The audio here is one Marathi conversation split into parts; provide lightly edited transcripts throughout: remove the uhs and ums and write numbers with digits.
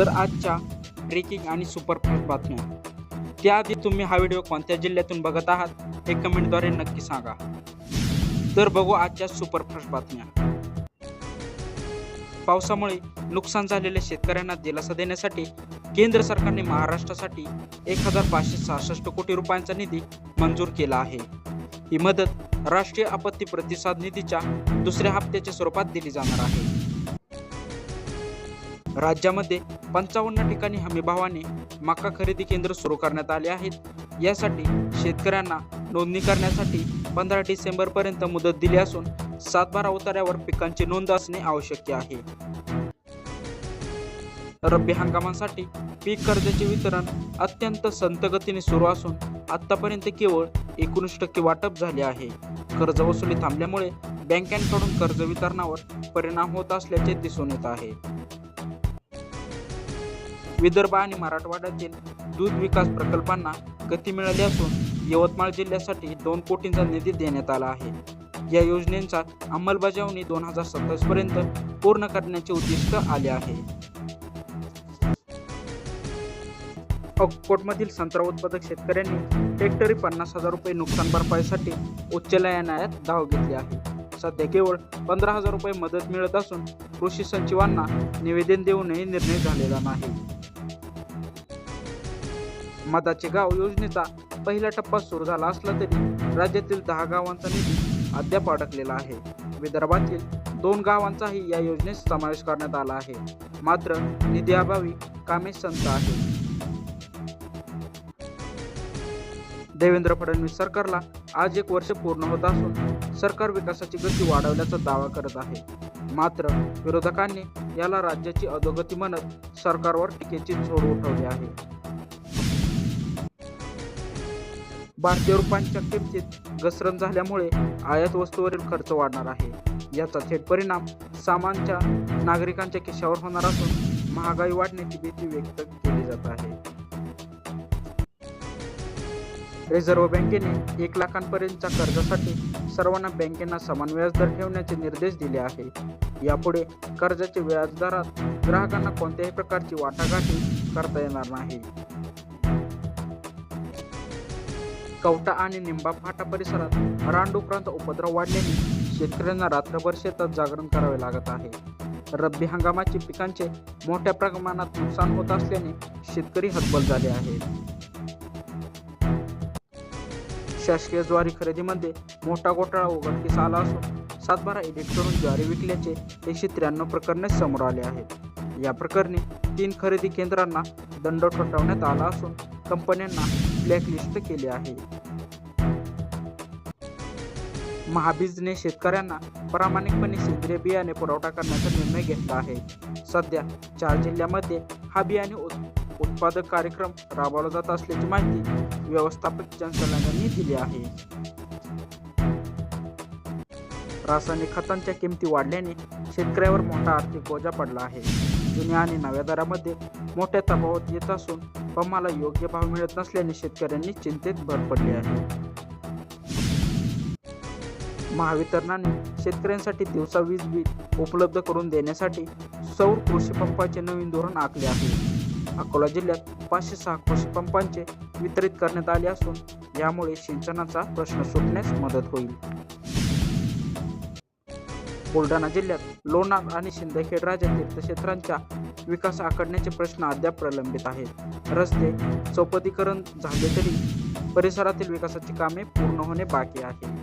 तर आजच्या ब्रेकिंग आणि सुपरफास्ट बातम्या. त्याआधी तुम्ही हा व्हिडिओ कोणत्या जिल्ह्यातून बघत आहात हे कमेंटद्वारे नक्की सांगा. तर बघू आजच्या सुपरफास्ट बातम्या. पावसामुळे नुकसान झालेल्या शेतकऱ्यांना दिलासा देण्यासाठी केंद्र सरकारने महाराष्ट्रासाठी 1566 कोटी रुपयांचा निधी मंजूर केला आहे. ही मदत राष्ट्रीय आपत्ती प्रतिसाद निधीच्या दुसऱ्या हप्त्याच्या स्वरूपात दिली जाणार आहे. राज्यामध्ये 55 ठिकाणी हमीभावाने मका खरेदी केंद्र सुरू करण्यात आले आहेत. यासाठी शेतकऱ्यांना नोंदणी करण्यासाठी 15 डिसेंबर पर्यंत मुदत दिली असून 7/12 उतार्यावर पिकांची नोंद असणे आवश्यक आहे. रब्बी हंगामासाठी पीक कर्जाचे वितरण अत्यंत संथ गतीने सुरू असून आतापर्यंत केवळ 19% वाटप झाले आहे. कर्ज वसुली थांबल्यामुळे बँकांकडून कर्ज वितरणावर परिणाम होत असल्याचे दिसून येत आहे. विदर्भ आणि मराठवाड्यातील दूध विकास प्रकल्पांना गती मिळाली असून यवतमाळ जिल्ह्यासाठी 2 कोटींचा निधी देण्यात आला आहे. या योजनेचा अंमलबजावणी 2027 पर्यंत पूर्ण करण्याचे उद्दिष्ट आले आहे. अक्कोटमधील संत्रा उत्पादक शेतकऱ्यांनी हेक्टरी 50,000 रुपये नुकसान भरपाईसाठी उच्च न्यायालयात धाव घेतली आहे. सध्या केवळ 15,000 रुपये मदत मिळत असून कृषी सचिवांना निवेदन देऊनही निर्णय झालेला नाही. मधाचे गाव योजनेचा पहिला टप्पा सुरू झाला असला तरी राज्यातील 10 गावांचा निधी अद्याप अडकलेला आहे. विदर्भातील 2 गावांचाही या योजनेत समावेश करण्यात आला आहे. मात्र निधीअभावी कामे संथ आहे. देवेंद्र फडणवीस सरकारला आज 1 वर्ष पूर्ण होत असून सरकार विकासाची गती वाढवल्याचा दावा करत आहे. मात्र विरोधकांनी याला राज्याची अधोगती म्हणत सरकारवर टीकेची झोड उठवली आहे. भारतीय रुपयांच्या किमतीत घसरण झाल्यामुळे आयात वस्तूवरील खर्च वाढणार आहे. याचा थेट परिणाम सामान्य नागरिकांच्या खिशावर होणार असून महागाई वाढण्याची भीती व्यक्त केली जात आहे. रिझर्व्ह बँकेने 1 लाखांपर्यंतच्या कर्जासाठी सर्वांना बँकेना समान व्याजदर ठेवण्याचे निर्देश दिले आहे. यापुढे कर्जाच्या व्याजदरात ग्राहकांना कोणत्याही प्रकारची वाटाघाटी करता येणार नाही. कवठा आणि निंबा फाटा परिसरात रानडुकरांचा उपद्रव वाढल्याने शेतकऱ्यांना रात्रभर शेतात जागरण करावे लागत आहे. रब्बी हंगामाची पिकांचे मोठ्या प्रमाणात नुकसान होत असल्याने शेतकरी हतबल झाले आहेत. शासकीय ज्वारी खरेदीमध्ये मोठा घोटाळा उघडकीस आला असून 7/12 एडिट करून ज्वारी विकल्याचे 193 प्रकरणे समोर आले आहेत. या प्रकरणी 3 खरेदी केंद्रांना दंड ठोठावण्यात आला असून कंपन्यांना ब्लॅकलिस्ट केले आहे. महाबीजने शेतकऱ्यांना प्रामाणिकपणे सेंद्रिय बियाणे पुरवठा करण्याचा निर्णय घेतला आहे. सध्या 4 जिल्ह्यांमध्ये हा बियाणे उत्पादक कार्यक्रम राबवला जात असल्याची माहिती व्यवस्थापक संचालकांनी दिली आहे. रासायनिक खतांच्या किमती वाढल्याने शेतकऱ्यावर मोठा आर्थिक बोजा पडला आहे. जुन्या आणि नव्या दरामध्ये मोठ्या तफावत येत असून पमाला योग्य भाव मिळत नसल्याने शेतकऱ्यांनी चिंतेत भर पडली आहे. महावितरणाने शेतकऱ्यांसाठी दिवसा वीज बिल उपलब्ध करून देण्यासाठी सौर कृषी पंपाचे नवीन धोरण आखले आहे. अकोला जिल्ह्यात 506 कृषी पंपांचे वितरित करण्यात आले असून यामुळे सिंचनाचा प्रश्न सुटण्यास मदत होईल. बुलढाणा जिल्ह्यात लोणार आणि शिंदखेड राजा तीर्थक्षेत्रांच्या विकास आखण्याचे प्रश्न अद्याप प्रलंबित आहेत. रस्ते चौपदीकरण झाले तरी परिसरातील विकासाची कामे पूर्ण होणे बाकी आहे.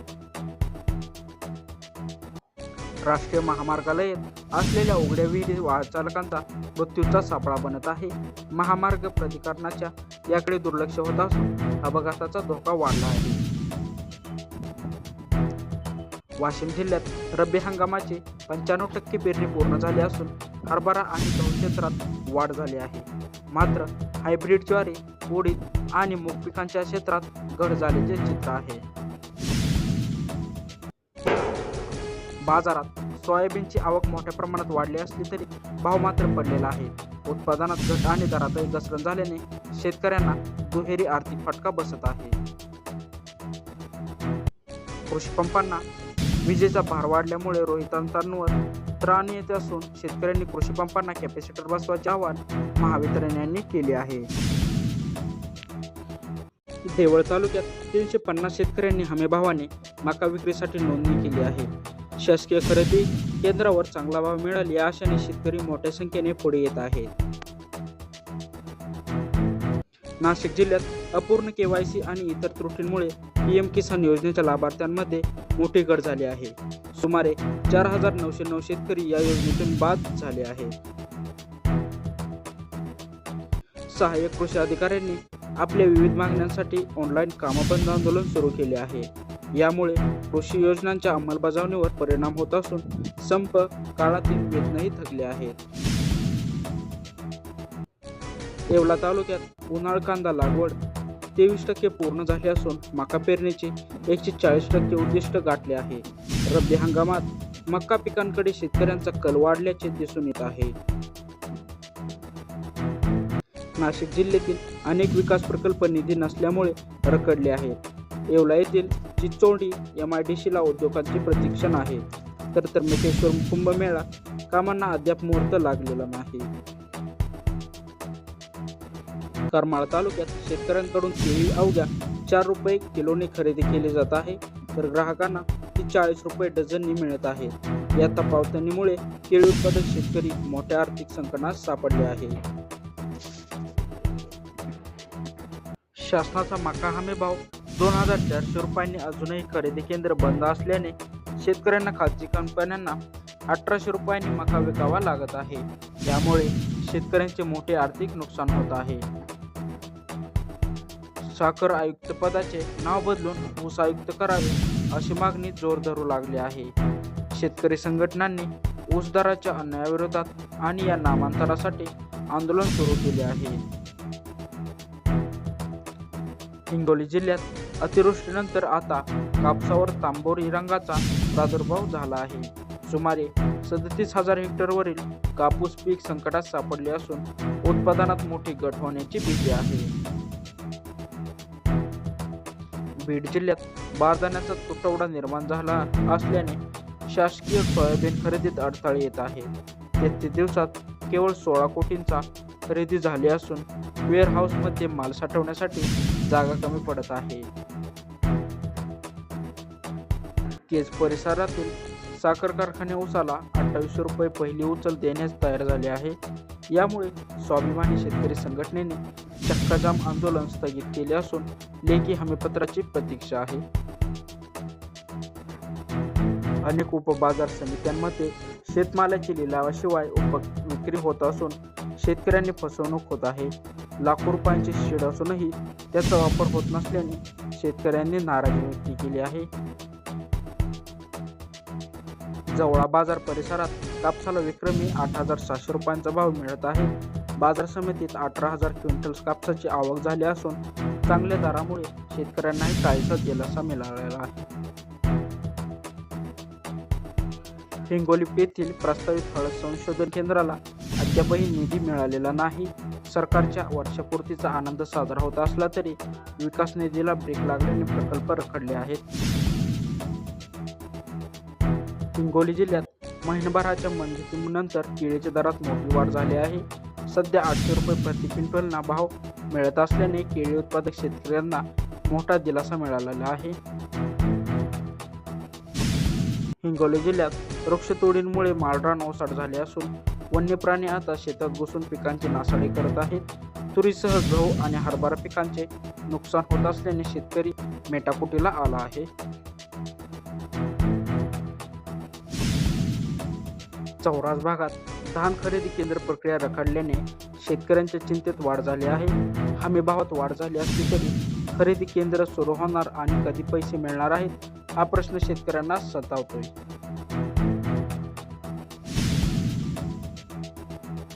राष्ट्रीय महामार्गालयात असलेल्या उघड्या विहिरी वाहनचालकांचा मृत्यूचा सापळा बनत आहे. महामार्ग प्राधिकरणाच्या याकडे दुर्लक्ष होत असून अपघाताचा धोका वाढला आहे. वाशिम जिल्ह्यात रब्बी हंगामाची 95% पेरणी पूर्ण झाली असून हरभरा आणि गहू क्षेत्रात वाढ झाली आहे. मात्र हायब्रिड ज्वारी, उडीद आणि मूग पिकांच्या क्षेत्रात घट झाल्याचे चित्र आहे. बाजारात सोयाबीनची आवक मोठ्या प्रमाणात वाढली असली तरी भाव मात्र पडलेला आहे. उत्पादनात घट आणि दरातही घसरण झाल्याने शेतकऱ्यांना दुहेरी आर्थिक फटका बसत आहे. कृषी पंपांना विजेचा भार वाढल्यामुळे रोहित्रांवर त्राण येत असून शेतकऱ्यांनी कृषी पंपांना कॅपॅसिटर बसवायचे आवाहन महावितरण यांनी केले आहे. देवळ तालुक्यात 350 शेतकऱ्यांनी हमीभावाने मका विक्रीसाठी नोंदणी केली आहे. शासकीय खरेदी केंद्रावर चांगला भाव मिळेल या आशेने शेतकरी मोठ्या संख्येने पुढे येत आहेत. नाशिक जिल्ह्यात अपूर्ण केवायसी आणि इतर त्रुटींमुळे पीएम किसान योजनेच्या लाभार्थ्यांमध्ये मोठी घट झाली आहे. सुमारे 4,909 शेतकरी या योजनेतून बाद झाले आहेत. सहाय्यक कृषी अधिकाऱ्यांनी आपल्या विविध मागण्यांसाठी ऑनलाईन कामबंद आंदोलन सुरू केले आहे. यामुळे कृषी योजनांच्या अंमलबजावणीवर परिणाम होत असून संप काळातील वेतनही थकले आहेत. येवला तालुक्यात उन्हाळ कांदा लागवड 23% पूर्ण झाली असून मका पेरणीचे 140% उद्दिष्ट गाठले आहे. रब्बी हंगामात मका पिकांकडे शेतकऱ्यांचा कल वाढल्याचे दिसून येत आहे. नाशिक जिल्ह्यातील अनेक विकास प्रकल्प निधी नसल्यामुळे रखडले आहेत. येवला येथील चिचोंडी MIDCला उद्योगांची प्रतीक्षा आहे, तर त्र्यंबकेश्वर कुंभमेळा कामांना अद्याप मुहूर्त लागलेला नाही. करमाळा तालुक्यात शेतकऱ्यांकडून केळी अवघ्या 4 रुपये किलोने खरेदी केली जात आहे, तर ग्राहकांना ती 40 रुपये डझननी मिळत आहे. या तफावतीमुळे केळी उत्पादक शेतकरी मोठ्या आर्थिक संकटात सापडले आहे. शासनाचा मका हमी भाव 2,400 रुपयांनी अजूनही खरेदी केंद्र बंद असल्याने शेतकऱ्यांना खाजगी कंपन्यांना 1,800 रुपयांनी मका विकावा लागत आहे. यामुळे शेतकऱ्यांचे मोठे आर्थिक नुकसान होत आहे. साखर आयुक्त पदाचे नाव बदलून ऊस आयुक्त करावे अशी मागणी जोर धरू लागली आहे. शेतकरी संघटनांनी ऊस दराच्या अन्यायाविरोधात आणि या नामांतरासाठी आंदोलन सुरू केले आहे. हिंगोली जिल्ह्यात अतिवृष्टीनंतर आता कापसावर तांबोरी रंगाचा प्रादुर्भाव झाला आहे. सुमारे 37,000 हेक्टरवरील कापूस पीक संकटात सापडले असून उत्पादनात मोठी घट होण्याची भीती आहे. बीड जिल्ह्यात बारदाण्याचा तुटवडा निर्माण झाला असल्याने शासकीय सोयाबीन खरेदीत अडथळे येत आहेत. 33 दिवसात केवळ 16 कोटींचा खरेदी झाली असून वेअरहाऊसमध्ये माल साठवण्यासाठी जागा कमी पडत आहे. केज परिसरातील साखर कारखाने ऊसाला 2800 रुपये पहिली उचल देण्यास तयार झाले आहे. यामुळे स्वाभिमानी शेतकरी संघटनेने चक्काजाम आंदोलन स्थगित केले असून लेखी हमीपत्राची प्रतीक्षा आहे. अनेक उपबाजार समित्यांमध्ये शेतमालाची लिलावाशिवाय विक्री होत असून शेतकऱ्यांनी फसवणूक होत आहे. लाखो रुपयांची शेड असूनही त्याचा वापर होत नसल्याने शेतकऱ्यांनी नाराजी व्यक्त केली आहे. जवळा बाजार परिसरात कापसाला विक्रमी 8,700 रुपयांचा भाव मिळत आहे. बाजार समितीत 18,000 क्विंटल कापसाची आवक झाली असून चांगल्या दरामुळे शेतकऱ्यांनाही काहीसा दिलासा मिळालेला आहे. हिंगोली येथील प्रस्तावित हळद संशोधन केंद्राला अद्यापही निधी मिळालेला नाही. सरकारच्या वर्षपूर्तीचा आनंद साजरा होत असला तरी विकास निधीला ब्रेक लागल्याने प्रकल्प रखडले आहेत. हिंगोली जिल्ह्यात महिनाभराच्या मंजुरीनंतर केळीच्या दरात मोठी वाढ झाली आहे. सध्या 800 रुपये प्रति क्विंटलना भाव मिळत असल्याने केळी उत्पादक शेतकऱ्यांना मोठा दिलासा मिळालेला आहे. हिंगोली जिल्ह्यात वृक्षतोडींमुळे माळरान ओसाड झाले असून वन्य प्राणी आता शेतात घुसून पिकांची नासाडी करत आहेत. तुरीसह गहू आणि हरभरा पिकांचे नुकसान होत असल्याने शेतकरी मेटाकुटीला आला आहे. चौरास भागात धान खरेदी केंद्र प्रक्रिया रखडल्याने शेतकऱ्यांच्या चिंतेत वाढ झाली आहे. हमी भावात वाढ झाली असली तरी खरेदी केंद्र सुरू होणार आणि कधी पैसे मिळणार आहेत हा प्रश्न शेतकऱ्यांना सतावतोय.